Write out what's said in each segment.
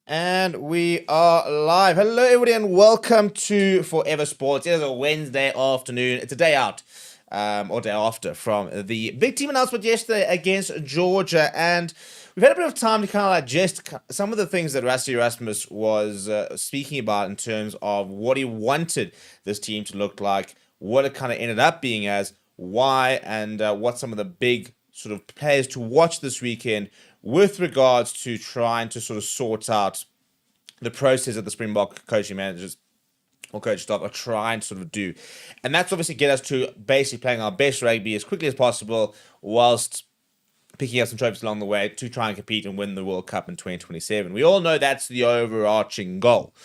And we are live. Hello, everybody, and welcome to Forever Sports. It is a Wednesday afternoon. It's a day out, or day after, from the big team announcement yesterday against Georgia. And we've had a bit of time to kind of digest some of the things that Rassie Erasmus was speaking about in terms of what he wanted this team to look like, what it kind of ended up being as, why, and what some of the big sort of players to watch this weekend with regards to trying to sort of sort out the process that the Springbok coaching managers or coach staff are trying to sort of do. And that's obviously get us to basically playing our best rugby as quickly as possible whilst picking up some trophies along the way to try and compete and win the World Cup in 2027. We all know that's the overarching goal.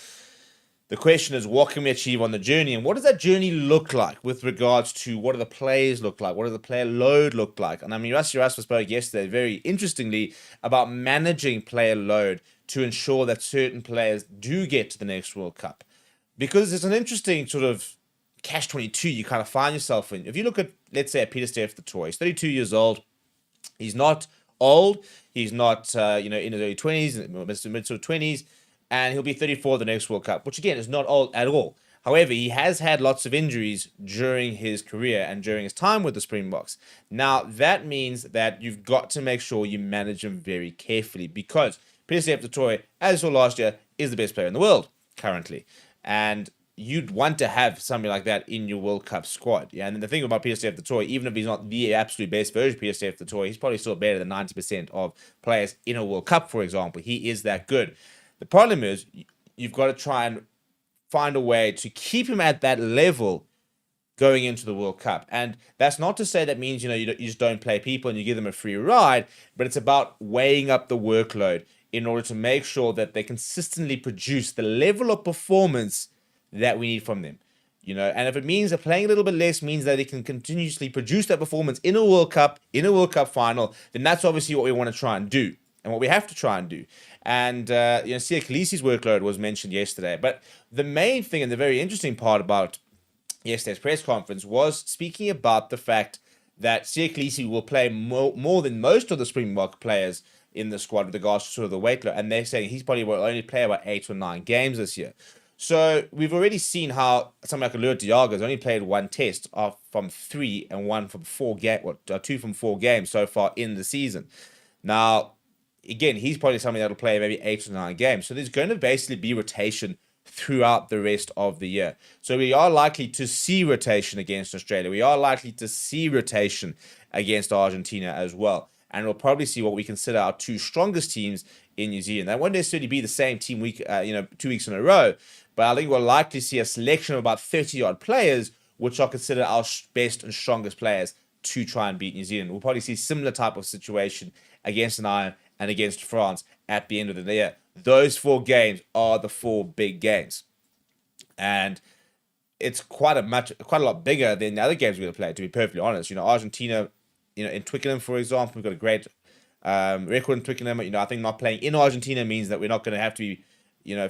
The question is, what can we achieve on the journey? And what does that journey look like with regards to what do the players look like? What does the player load look like? And I mean, Rassie Erasmus spoke yesterday very interestingly about managing player load to ensure that certain players do get to the next World Cup. Because it's an interesting sort of catch-22 you kind of find yourself in. If you look at, let's say, Peter the Toy, he's 32 years old. He's not old. He's not, in his early 20s, mid sort of 20s. And he'll be 34 the next World Cup, which again is not old at all. However, he has had lots of injuries during his career and during his time with the Springboks. Now, that means that you've got to make sure you manage him very carefully because Peter the Toy, as you saw last year, is the best player in the world currently. And you'd want to have something like that in your World Cup squad. Yeah, and the thing about Peter the Toy, even if he's not the absolute best version of Peter the Toy, he's probably still better than 90% of players in a World Cup, for example. He is that good. The problem is you've got to try and find a way to keep him at that level going into the World Cup. And that's not to say that means, you just don't play people and you give them a free ride, but it's about weighing up the workload in order to make sure that they consistently produce the level of performance that we need from them. And if it means that playing a little bit less means that they can continuously produce that performance in a World Cup, in a World Cup final, then that's obviously what we want to try and do and what we have to try and do. And, Siya Kolisi's workload was mentioned yesterday. But the main thing and the very interesting part about yesterday's press conference was speaking about the fact that Siya Kolisi will play more than most of the Springbok players in the squad with regards to sort of the weight load. And they're saying he's probably will only play about 8 or 9 games this year. So we've already seen how something like Alert Diago has only played one test from 3 and 1 from 4 2 from 4 games so far in the season. Now, again, he's probably something that'll play maybe 8 or 9 games. So there's going to basically be rotation throughout the rest of the year. So we are likely to see rotation against Australia. We are likely to see rotation against Argentina as well. And we'll probably see what we consider our 2 strongest teams in New Zealand. That won't necessarily be the same team 2 weeks in a row, but I think we'll likely see a selection of about 30-odd players, which are considered our best and strongest players to try and beat New Zealand. We'll probably see similar type of situation against an Iron and against France at the end of the year. Those 4 games are the 4 big games. And it's quite a lot bigger than the other games we're going to play, to be perfectly honest. Argentina, in Twickenham, for example, we've got a great record in Twickenham. I think not playing in Argentina means that we're not going to have to,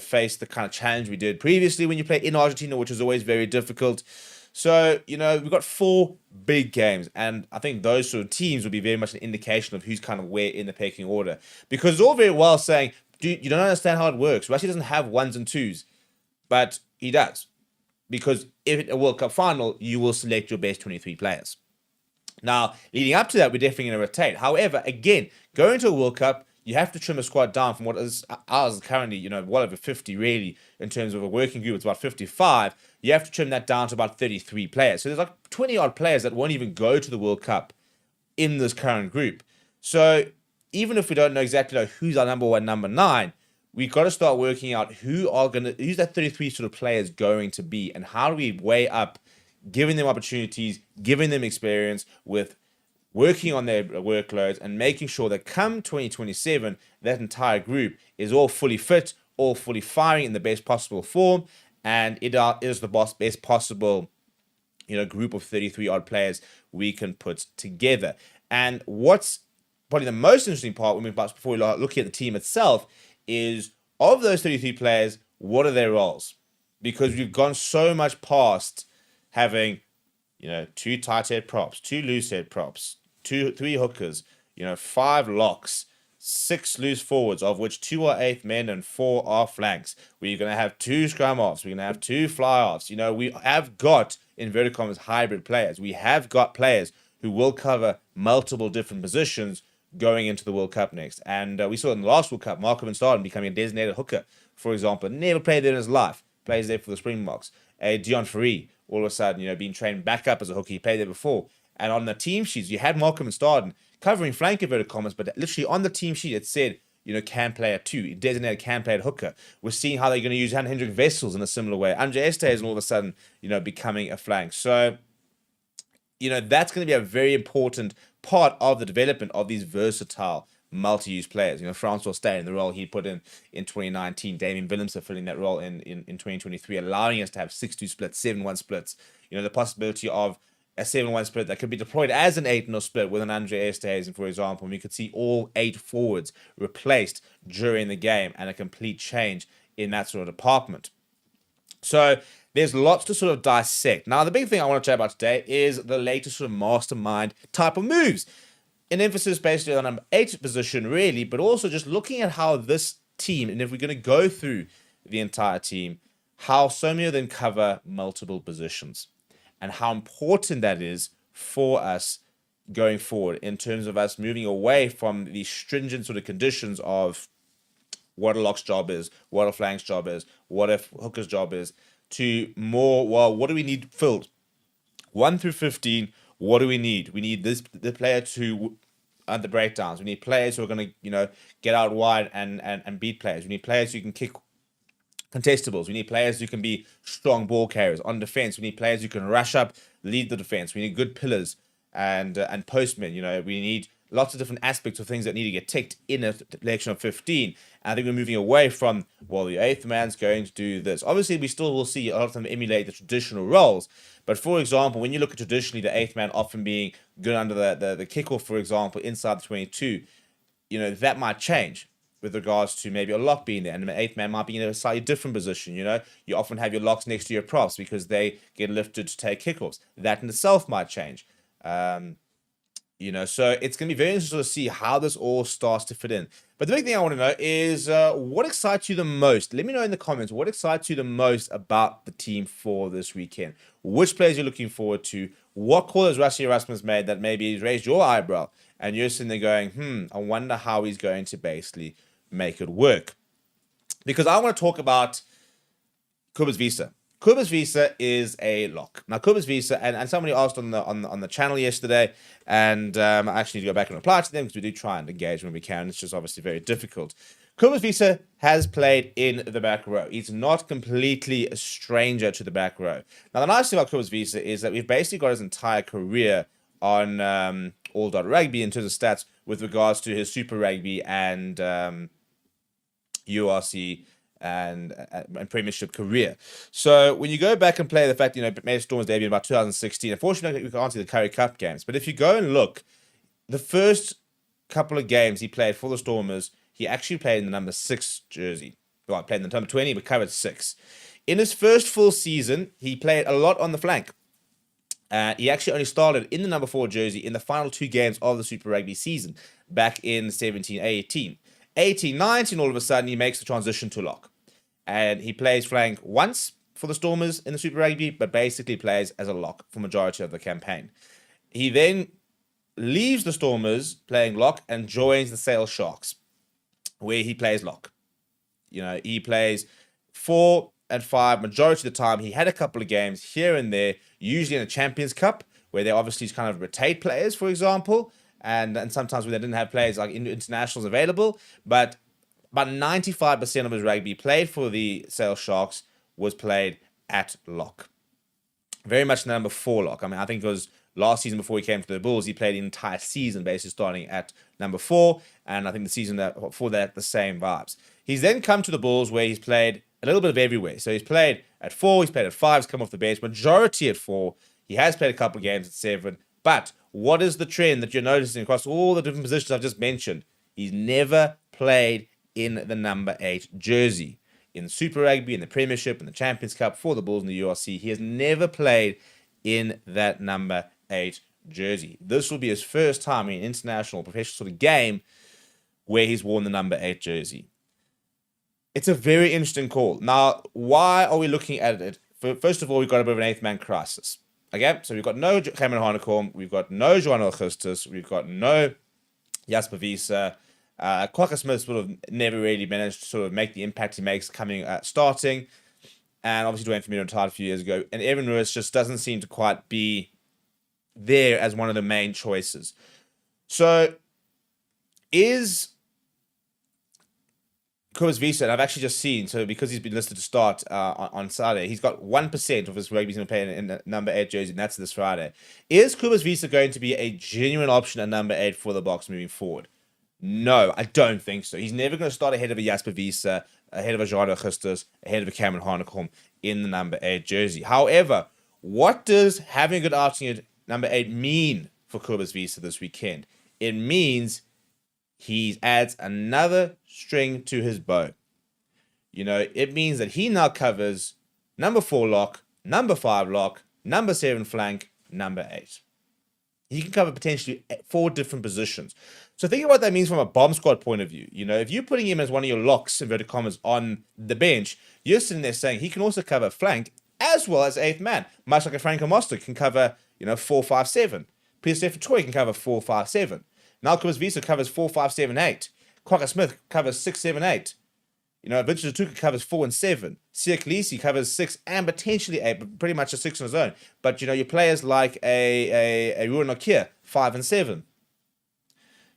face the kind of challenge we did previously when you play in Argentina, which is always very difficult. So, we've got 4 big games, and I think those sort of teams will be very much an indication of who's kind of where in the pecking order. Because it's all very well saying, dude, you don't understand how it works. Russia doesn't have 1s and 2s, but he does. Because if it's a World Cup final, you will select your best 23 players. Now, leading up to that, we're definitely going to rotate. However, again, going to a World Cup, you have to trim a squad down from what is ours currently, well over 50 really, in terms of a working group. It's about 55. You have to trim that down to about 33 players. So there's like 20-odd players that won't even go to the World Cup in this current group. So even if we don't know exactly who's our number 1, number 9, we've got to start working out who's that 33 sort of players going to be, and how do we weigh up giving them opportunities, giving them experience with working on their workloads and making sure that come 2027, that entire group is all fully fit, all fully firing in the best possible form, and it is the best possible, group of 33-odd players we can put together. And what's probably the most interesting part before we look at the team itself is, of those 33 players, what are their roles? Because we've gone so much past having, 2 tight head props, 2 loose head props, 3 hookers, 5 locks, 6 loose forwards, of which 2 are eighth men and 4 are flanks. We're going to have 2 scrum offs. We're going to have 2 fly offs. You know, we have got, inverted commas, hybrid players. We have got players who will cover multiple different positions going into the World Cup next. And we saw in the last World Cup, Marco van Staden becoming a designated hooker, for example. Never played there in his life. Plays there for the Springboks. Dion Ferree, all of a sudden, you know, being trained back up as a hooker. He played there before. And on the team sheets, you had Marco van Staden covering flank inverted commas, but literally on the team sheet, it said, you know, can play at 2, designated can play at hooker. We're seeing how they're going to use Hendrik Wessels in a similar way. Andre Estes and all of a sudden, you know, becoming a flank. So, you know, that's going to be a very important part of the development of these versatile multi-use players. You know, Francois stayed in the role he put in 2019. Damien Willemse filling that role in 2023, allowing us to have 6-2 splits, 7-1 splits. You know, the possibility of a 7-1 split that could be deployed as an 8-0 split with an Andre Estes, for example. And we could see all 8 forwards replaced during the game and a complete change in that sort of department. So there's lots to sort of dissect. Now, the big thing I want to chat about today is the latest sort of mastermind type of moves. An emphasis basically on the number 8 position, really, but also just looking at how this team, and if we're going to go through the entire team, how so many of them cover multiple positions and how important that is for us going forward in terms of us moving away from the stringent sort of conditions of what a lock's job is, what a flank's job is, what a hooker's job is, to more, well, what do we need filled? 1 through 15, what do we need? We need the player to the breakdowns. We need players who are going to, you know, get out wide and beat players. We need players who can kick contestables. We need players who can be strong ball carriers. On defense, we need players who can rush up, lead the defense. We need good pillars and postmen. You know, we need lots of different aspects of things that need to get ticked in a selection of 15. And I think we're moving away from, well, the 8th man's going to do this. Obviously, we still will see a lot of them emulate the traditional roles. But for example, when you look at traditionally the 8th man often being good under the kickoff, for example, inside the 22, you know, that might change with regards to maybe a lock being there. And the 8th man might be in a slightly different position, you know. You often have your locks next to your props because they get lifted to take kickoffs. That in itself might change. You know, so it's going to be very interesting to see how this all starts to fit in. But the big thing I want to know is what excites you the most? Let me know in the comments what excites you the most about the team for this weekend. Which players you're looking forward to? What call has Rassie Erasmus made that maybe he's raised your eyebrow? And you're sitting there going, I wonder how he's going to basically make it work. Because I want to talk about Cobus Wiese. Cobus Wiese is a lock. Now, Cobus Wiese, and somebody asked on the channel yesterday, and I actually need to go back and reply to them because we do try and engage when we can. It's just obviously very difficult. Cobus Wiese has played in the back row. He's not completely a stranger to the back row. Now, the nice thing about Cobus Wiese is that we've basically got his entire career on All.Rugby in terms of stats with regards to his Super Rugby and URC and Premiership career. So when you go back and play the fact, you know, made Stormers debut in about 2016, unfortunately we can't see the Currie Cup games, but if you go and look, the first couple of games he played for the Stormers, he actually played in the number 6 jersey. Well, he played in the number 20, but covered 6. In his first full season, he played a lot on the flank. He actually only started in the number 4 jersey in the final 2 games of the Super Rugby season back in 17-18. 18-19, all of a sudden, he makes the transition to lock. And he plays flank once for the Stormers in the Super Rugby, but basically plays as a lock for majority of the campaign. He then leaves the Stormers playing lock and joins the Sale Sharks, where he plays lock. You know, he plays 4 and 5 majority of the time. He had a couple of games here and there, usually in a Champions Cup, where they obviously kind of rotate players, for example, and sometimes when they didn't have players like internationals available, but about 95% of his rugby played for the Sale Sharks was played at lock. Very much the number 4 lock. I mean, I think it was last season before he came to the Bulls, he played the entire season basically starting at number 4, and I think the season before that, the same vibes. He's then come to the Bulls where he's played a little bit of everywhere. So he's played at 4, he's played at 5, he's come off the bench, majority at 4. He has played a couple of games at 7, but what is the trend that you're noticing across all the different positions I've just mentioned? He's never played in the number 8 jersey. In the Super Rugby, in the Premiership, in the Champions Cup, for the Bulls in the URC, he has never played in that number 8 jersey. This will be his first time in an international professional sort of game where he's worn the number 8 jersey. It's a very interesting call. Now, why are we looking at it? First of all, we've got a bit of an eighth man crisis. Okay, so we've got no Cameron Hanekom, we've got no Johan Augustus, we've got no Jasper Wiese. Kwagga Smith sort of never really managed to sort of make the impact he makes starting. And obviously Dwayne Vermeulen retired a few years ago. And Evan Lewis just doesn't seem to quite be there as one of the main choices. So is Cobus Wiese, and I've actually just seen, so because he's been listed to start on Saturday, he's got 1% of his rugby he's going to play in the number 8 jersey, and that's this Friday. Is Cobus Wiese going to be a genuine option at number 8 for the Boks moving forward? No, I don't think so. He's never going to start ahead of a Jasper Wiese, ahead of a Johan Augustus, ahead of a Cameron Hanekom in the number 8 jersey. However, what does having a good outing at number 8 mean for Cobus Wiese this weekend? It means he adds another string to his bow. You know, it means that he now covers number 4 lock, number 5 lock, number 7 flank, number 8. He can cover potentially 4 different positions. So think of what that means from a bomb squad point of view. You know, if you're putting him as one of your locks, inverted commas, on the bench, you're sitting there saying he can also cover flank as well as 8th man. Much like a Franco Moster can cover, 4, 5, 7. Peter Stephen Toy can cover 4, 5, 7. Now Cobus Wiese covers 4, 5, 7, 8. Kwagga Smith covers 6, 7, 8. Vincent Tuka covers 4 and 7. Siya Kolisi covers 6 and potentially 8, but pretty much a 6 on his own. But, your players like a Ruan Nokia, 5 and 7.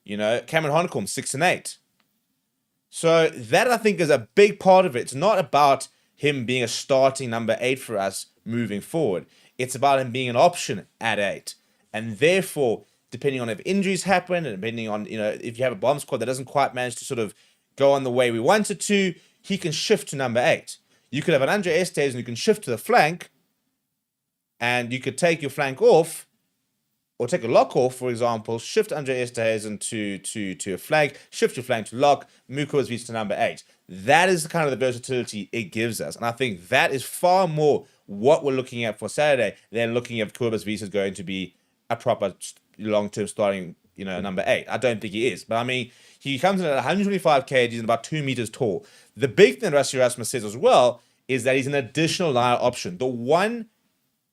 Cameron Hanekom, 6 and 8. So that, I think, is a big part of it. It's not about him being a starting number 8 for us moving forward. It's about him being an option at 8. And therefore, depending on if injuries happen and depending on, if you have a bomb squad that doesn't quite manage to sort of go on the way we want it to, he can shift to number 8. You could have an Andre Estes and you can shift to the flank and you could take your flank off or take a lock off, for example, shift Andre Estes to a flank, shift your flank to lock, move Cobus Wiese to number 8. That is the kind of the versatility it gives us. And I think that is far more what we're looking at for Saturday than looking at Cobus Wiese is going to be a proper long-term starting, number 8. I don't think he is. But, he comes in at 125 kg and about 2 meters tall. The big thing that Rassie Erasmus says as well is that he's an additional line option. The one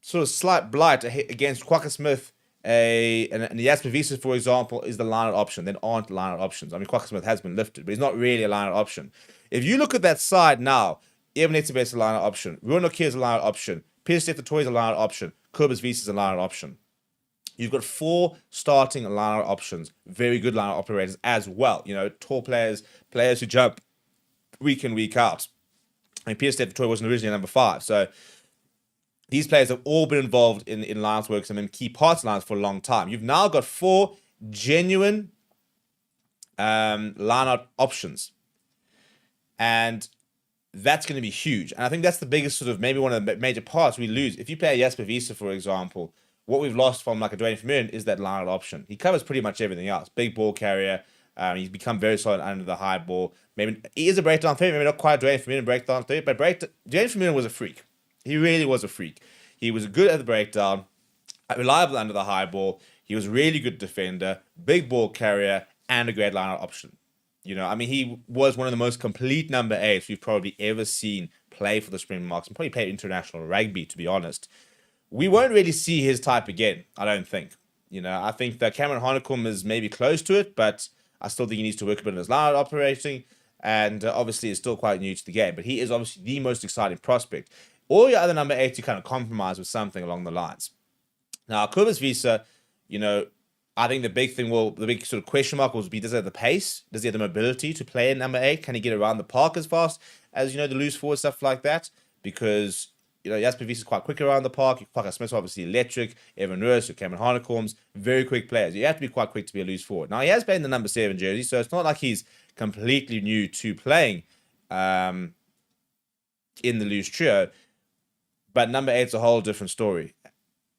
sort of slight blight against Kwagga Smith and Jasper Wiese, for example, is the line option. There aren't line options. Kwagga Smith has been lifted, but he's not really a line option. If you look at that side now, Evan Etzebeth is a line option. Ruan Nokia is a line option. Peter Stephen Toy is a line option. Cobus Wiese is a line option. You've got 4 starting line options, very good line operators as well. Tall players who jump week in, week out. Peter Stephen Toy wasn't originally number 5. So these players have all been involved in lines works and in key parts of lines for a long time. You've now got 4 genuine line-out options. And that's going to be huge. And I think that's the biggest sort of maybe one of the major parts we lose. If you play a Jasper Wiese, for example, what we've lost from like a Dwayne Vermeulen is that line option. He covers pretty much everything else. Big ball carrier. He's become very solid under the high ball. Maybe he is a breakdown threat. Maybe not quite a Dwayne Vermeulen breakdown threat, but Dwayne Vermeulen was a freak. He really was a freak. He was good at the breakdown, reliable under the high ball. He was a really good defender, big ball carrier, and a great line option. He was one of the most complete number 8s we've probably ever seen play for the Springboks and probably play international rugby, to be honest. We won't really see his type again, I don't think. I think that Cameron Hanekom is maybe close to it, but I still think he needs to work a bit on his line operating, and obviously is still quite new to the game. But he is obviously the most exciting prospect. All your other number 8s, you kind of compromise with something along the lines. Now, Cobus Wiese, I think the big sort of question mark will be, does he have the pace? Does he have the mobility to play in number 8? Can he get around the park as fast as, the loose forward, stuff like that? Because Jasper Wiese is quite quick around the park. Kwagga Smith's obviously electric. Evan Lewis or Cameron Hanekom's very quick players. You have to be quite quick to be a loose forward. Now, he has played in the number 7 jersey, so it's not like he's completely new to playing in the loose trio. But number 8's a whole different story.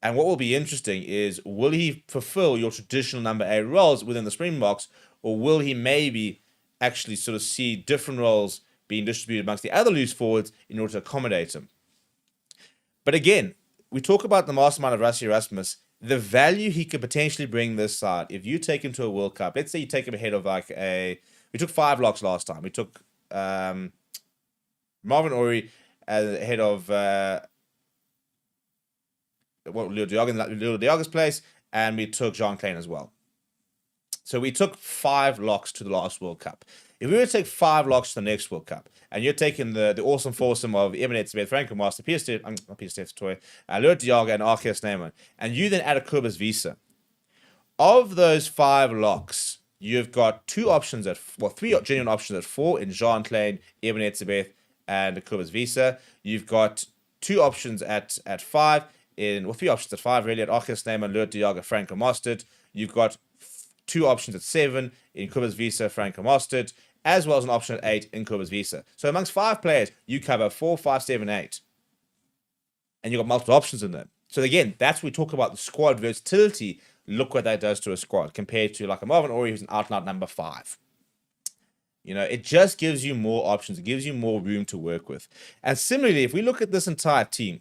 And what will be interesting is, will he fulfill your traditional number 8 roles within the Springboks, or will he maybe actually sort of see different roles being distributed amongst the other loose forwards in order to accommodate him? But again, we talk about the mastermind of Rassie Erasmus, the value he could potentially bring this side. If you take him to a World Cup, let's say you take him ahead of like a We took 5 locks last time. We took Marvin Orie as head of Leo Diaga's place, and we took Jean Klein as well. So we took 5 locks to the last World Cup. If we were to take 5 locks to the next World Cup, and you're taking the awesome foursome of Evan Etzebeth, Franco Master, Leo Diaga, and Arceus Neyman, and you then add a Kobus Visa, of those 5 locks, you've got 2 options at 3 genuine options at 4 in Jean Klein, Evan Etzebeth, and Kobus Visa. You've got 2 options at 5 3 options at 5 really at Arceus Neyman, Leo Diaga, Franco Mostert. You've got 2 options at 7 in Kobus Visa, Franco Mostert, as well as an option at 8 in Kobus Visa. So amongst 5 players, you cover 4, 5, 7, 8. And you've got multiple options in there. So again, that's when we talk about the squad versatility. Look what that does to a squad compared to like a Marvin Orie who's an out-and-out number 5. It just gives you more options. It gives you more room to work with. And similarly, if we look at this entire team,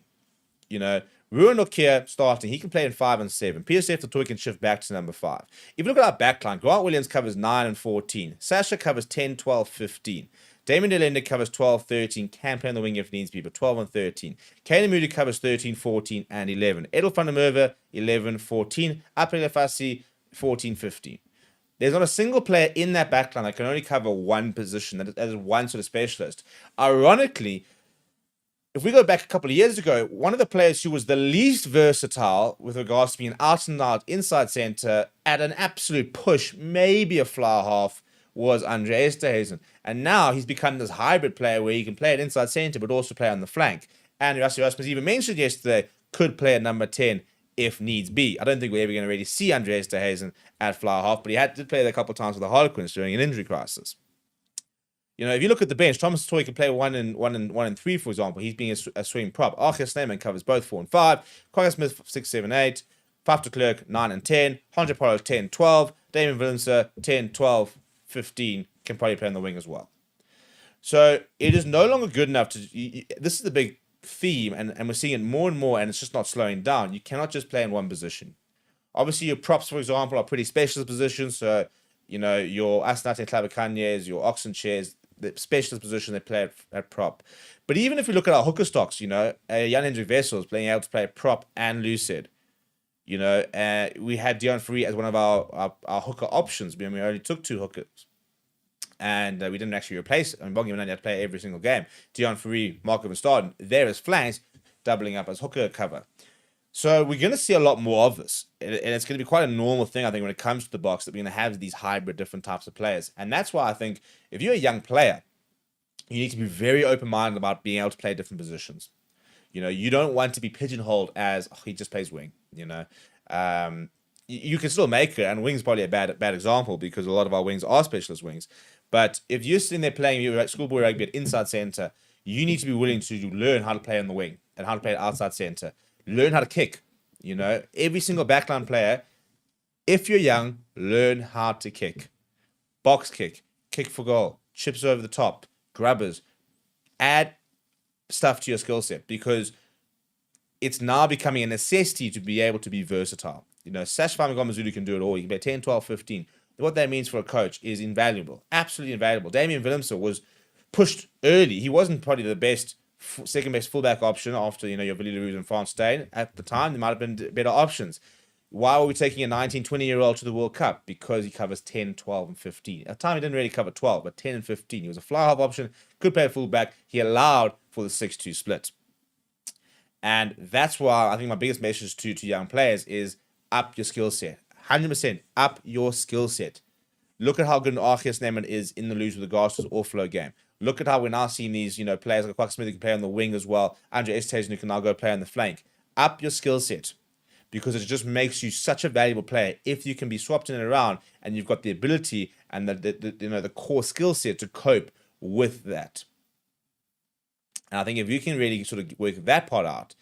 Ruan Nokia starting, he can play in 5 and 7. PSF the toy can shift back to number 5. If you look at our backline, Grant Williams covers 9 and 14. Sasha covers 10, 12, 15. Damien Delenda covers 12, 13. Can play on the wing if needs be, but 12 and 13. Kane Moody covers 13, 14, and 11. Edel van der Merwe, 11, 14. April Fassi, 14, 15. There's not a single player in that backline that can only cover one position, that is one sort of specialist. Ironically, if we go back a couple of years ago, one of the players who was the least versatile with regards to being out and out inside center at an absolute push, maybe a flower half, was Andre Esterhuizen. And now he's become this hybrid player where he can play at inside center but also play on the flank. And Rassie Erasmus even mentioned yesterday could play at number 10 if needs be. I don't think we're ever going to really see Andre Esterhuizen at flower half, but he had to play there a couple of times with the Harlequins during an injury crisis. If you look at the bench, Thomas Toy can play 1 and 3, for example. He's being a swing prop. Arceus Neyman covers both 4 and 5. Quagga Smith 6, 7, 8. Faf de Klerk 9 and 10. Andre Polo 10, 12. Damien Willemse 10, 12, 15. Can probably play on the wing as well. So it is no longer good enough to. This is the big theme, and we're seeing it more and more, and it's just not slowing down. You cannot just play in one position. Obviously, your props, for example, are pretty specialist positions. So, your Asnate Clabacanyes, your Oxen Chairs, the specialist position they play at prop. But even if we look at our hooker stocks, Jan Hendrik Wessels being able to play prop and lucid. We had Dion Free as one of our hooker options. We only took 2 hookers. And we didn't actually replace. Bongi Manani had to play every single game. Dion Free, Marco Van Staden, there as flanks, doubling up as hooker cover. So we're going to see a lot more of this. And it's going to be quite a normal thing, I think, when it comes to the box, that we're going to have these hybrid different types of players. And that's why I think if you're a young player, you need to be very open-minded about being able to play different positions. You don't want to be pigeonholed as, he just plays wing, You can still make it, and wing's probably a bad example because a lot of our wings are specialist wings. But if you're sitting there playing your schoolboy rugby at inside center, you need to be willing to learn how to play on the wing and how to play at outside center. Learn how to kick. Every single backline player, if you're young, learn how to kick. Box kick for goal, chips over the top, grubbers. Add stuff to your skill set because it's now becoming a necessity to be able to be versatile. Sash Famagomazulu can do it all. You can play 10, 12, 15. What that means for a coach is invaluable. Absolutely invaluable. Damien Willemse was pushed early. He wasn't probably the best second best fullback option after, your Villiers Leroux and Franz Steyn. At the time, there might have been better options. Why were we taking a 19, 20-year-old to the World Cup? Because he covers 10, 12, and 15. At the time, he didn't really cover 12, but 10 and 15. He was a fly-half option, could play fullback. He allowed for the 6-2 split. And that's why I think my biggest message to young players is up your skill set. 100% up your skill set. Look at how good Arceus Neyman is in the loose with regards to his off-flow game. Look at how we're now seeing these, players like Quagga Smith who can play on the wing as well. Andre Esterhuizen who can now go play on the flank. Up your skill set, because it just makes you such a valuable player if you can be swapped in and around and you've got the ability and the core skill set to cope with that. And I think if you can really sort of work that part out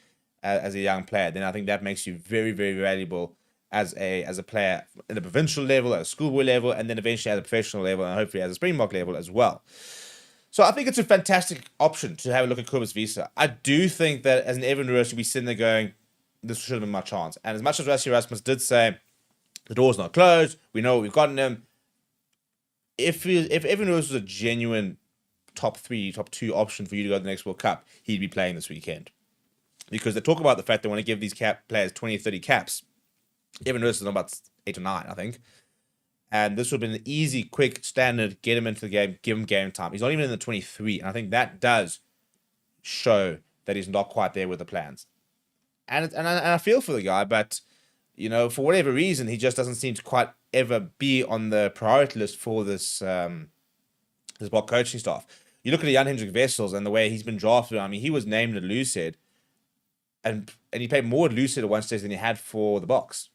as a young player, then I think that makes you very, very valuable as a player at a provincial level, at a schoolboy level, and then eventually at a professional level, and hopefully as a Springbok level as well. So I think it's a fantastic option to have a look at Kobus Visa. I do think that as an Evan Roos, you'll be sitting there going, this should have been my chance. And as much as Rassie Erasmus did say, the door's not closed, we know what we've got in him, if Evan Rose was a genuine top 3, top 2 option for you to go to the next World Cup, he'd be playing this weekend. Because they talk about the fact they want to give these players 20, 30 caps. Evan Rose is on about 8 or 9, I think. And this would have been an easy, quick, standard, get him into the game, give him game time. He's not even in the 23. And I think that does show that he's not quite there with the plans. And I feel for the guy, but, for whatever reason, he just doesn't seem to quite ever be on the priority list for this Bok coaching staff. You look at Jan Hendrik Wessels and the way he's been drafted. I mean, he was named at Loosehead, and he played more at Loosehead at one stage than he had for the Boks.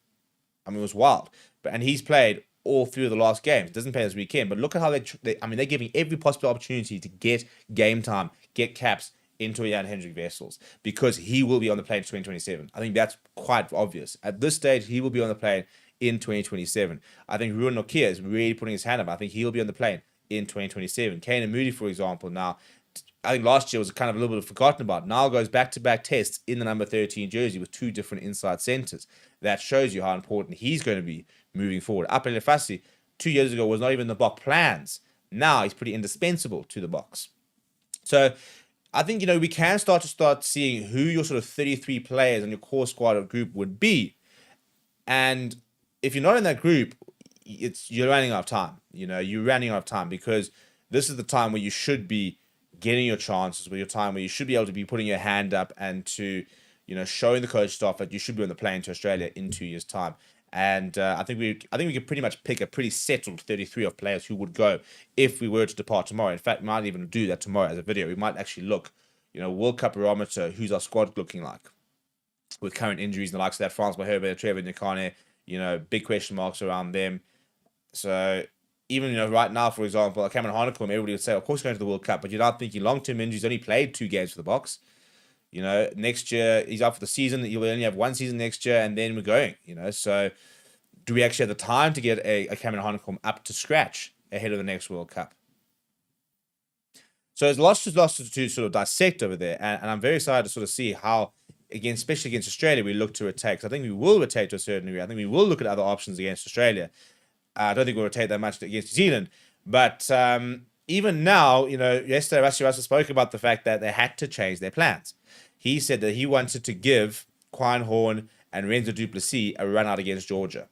I mean, it was wild. And he's played all through the last games. Doesn't play this weekend, but look at how they're giving every possible opportunity to get game time, get caps into Jan Hendrik Wessels, because he will be on the plane in 2027. I think that's quite obvious. At this stage, he will be on the plane in 2027. I think Ruan Nokia is really putting his hand up. I think he'll be on the plane in 2027. Kane and Moody, for example, now, I think last year was kind of a little bit forgotten about. Now goes back-to-back tests in the number 13 jersey with 2 different inside centers. That shows you how important he's going to be moving forward. Apele Fassi, 2 years ago, was not even the Bok plans. Now he's pretty indispensable to the Boks. So I think, we can start seeing who your sort of 33 players and your core squad or group would be. And if you're not in that group, you're running out of time. You're running out of time, because this is the time where you should be getting your chances, with your time where you should be able to be putting your hand up and to, showing the coach staff that you should be on the plane to Australia in 2 years' time. And I think we could pretty much pick a pretty settled 33 of players who would go if we were to depart tomorrow. In fact, we might even do that tomorrow as a video. We might actually look, World Cup barometer, who's our squad looking like with current injuries and the likes of that Frans Herbert, Trevor Nyakane, big question marks around them. So even, right now, for example, Cameron Hanekom, everybody would say, of course, going to the World Cup, but you're not thinking long-term injuries. Only played 2 games for the Boks. Next year, he's out for the season. He'll only have 1 season next year, and then we're going, So do we actually have the time to get a Cameron Hanekom up to scratch ahead of the next World Cup? So there's lots to sort of dissect over there, and I'm very excited to sort of see how, again, especially against Australia, we look to rotate. I think we will rotate to a certain degree. I think we will look at other options against Australia. I don't think we'll rotate that much against New Zealand. But even now, yesterday Rassie Erasmus spoke about the fact that they had to change their plans. He said that he wanted to give Quine Horn and Renzo Duplessis a run out against Georgia.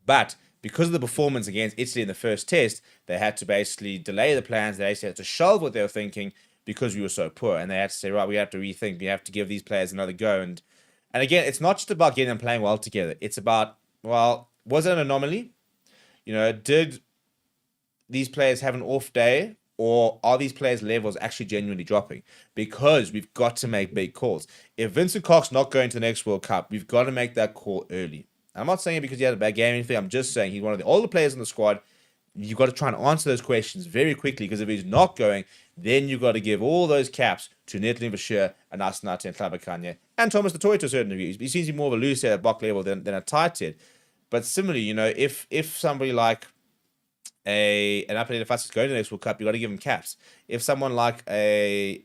But because of the performance against Italy in the first test, they had to basically delay the plans. They actually had to shelve what they were thinking because we were so poor. And they had to say, right, we have to rethink. We have to give these players another go. And again, it's not just about getting them playing well together. It's about, well, was it an anomaly? Did these players have an off day, or are these players' levels actually genuinely dropping? Because we've got to make big calls. If Vincent Koch's not going to the next World Cup, we've got to make that call early. And I'm not saying it because he had a bad game or anything. I'm just saying he's one of the older players in the squad. You've got to try and answer those questions very quickly, because if he's not going, then you've got to give all those caps to Netlin Bashir and Asenate and Tlabakanye and Thomas the Toy to a certain degree. He seems to be more of a loose head at Bok level than a tight head. But similarly, if somebody like an Apele Fassi is going to the next World Cup, you've got to give him caps. If someone like a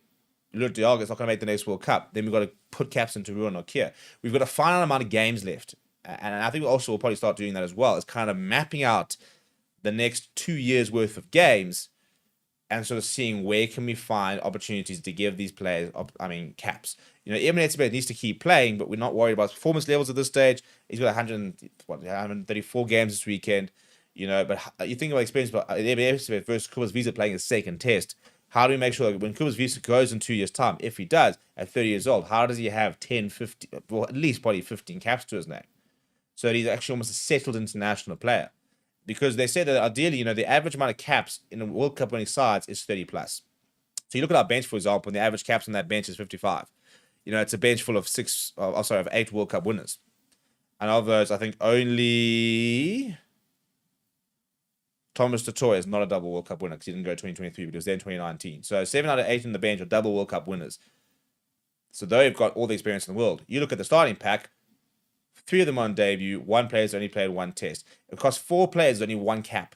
Luke Diaga is not going to make the next World Cup, then we've got to put caps into Ruan Nokia. We've got a finite amount of games left. And I think we also will probably start doing that as well. It's kind of mapping out the next 2 years worth of games and sort of seeing where can we find opportunities to give these players, caps. Emily Etzebeth needs to keep playing, but we're not worried about his performance levels at this stage. He's got 134 games this weekend. But you think about experience, but Emily Etzebeth versus Kubas Visa playing his second test. How do we make sure that when Kubas Visa goes in 2 years' time, if he does, at 30 years old, how does he have 10, 15, well, at least probably 15 caps to his name? So that he's actually almost a settled international player. Because they say that ideally, the average amount of caps in a World Cup winning sides is 30 plus. So you look at our bench, for example, and the average caps on that bench is 55. It's a bench full of 8 World Cup winners. And of those, I think only Thomas Totoy is not a double World Cup winner because he didn't go 2023, but he was there in 2019. So 7 out of 8 in the bench are double World Cup winners. So they've got all the experience in the world. You look at the starting pack, 3 of them on debut, 1 player's only played 1 test. It costs 4 players only 1 cap.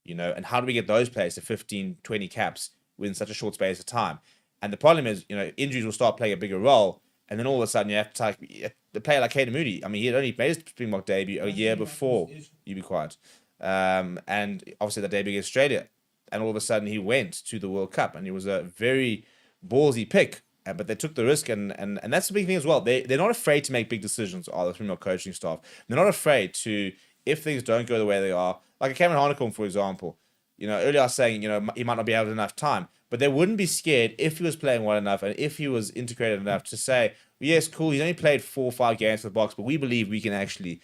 And how do we get those players to 15, 20 caps within such a short space of time? And the problem is, injuries will start playing a bigger role, and then all of a sudden you have to take a player like Hayden Moody. I mean, he had only made his Springbok debut a year before. You be quiet. and obviously the day against Australia. And all of a sudden he went to the World Cup, and he was a very ballsy pick. But they took the risk, and that's the big thing as well. They're not afraid to make big decisions, the female coaching staff. They're not afraid to, if things don't go the way they are, like a Cameron Hanekom, for example. Earlier I was saying, he might not be able to enough time, but they wouldn't be scared if he was playing well enough and if he was integrated enough to say, yes, cool, he's only played 4 or 5 games for the Box, but we believe we can actually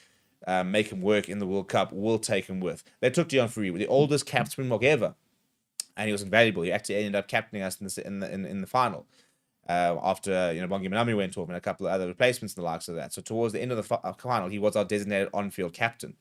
make him work in the World Cup. We'll take him with. They took Deon Fourie, the oldest capped Springbok ever, and he was invaluable. He actually ended up captaining us in the final. After Bongi Manami went off and a couple of other replacements and the likes of that. So towards the end of the final, he was our designated on-field captain.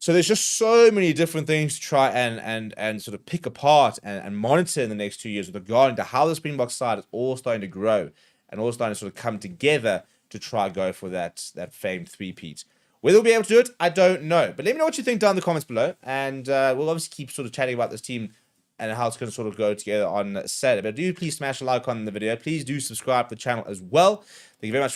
So there's just so many different things to try and sort of pick apart and monitor in the next 2 years with regard to how the Springbok side is all starting to grow and all starting to sort of come together to try and go for that famed three-peat. Whether we'll be able to do it, I don't know. But let me know what you think down in the comments below. And we'll obviously keep sort of chatting about this team and how it's going to sort of go together on Saturday. But do please smash a like on the video. Please do subscribe to the channel as well. Thank you very much.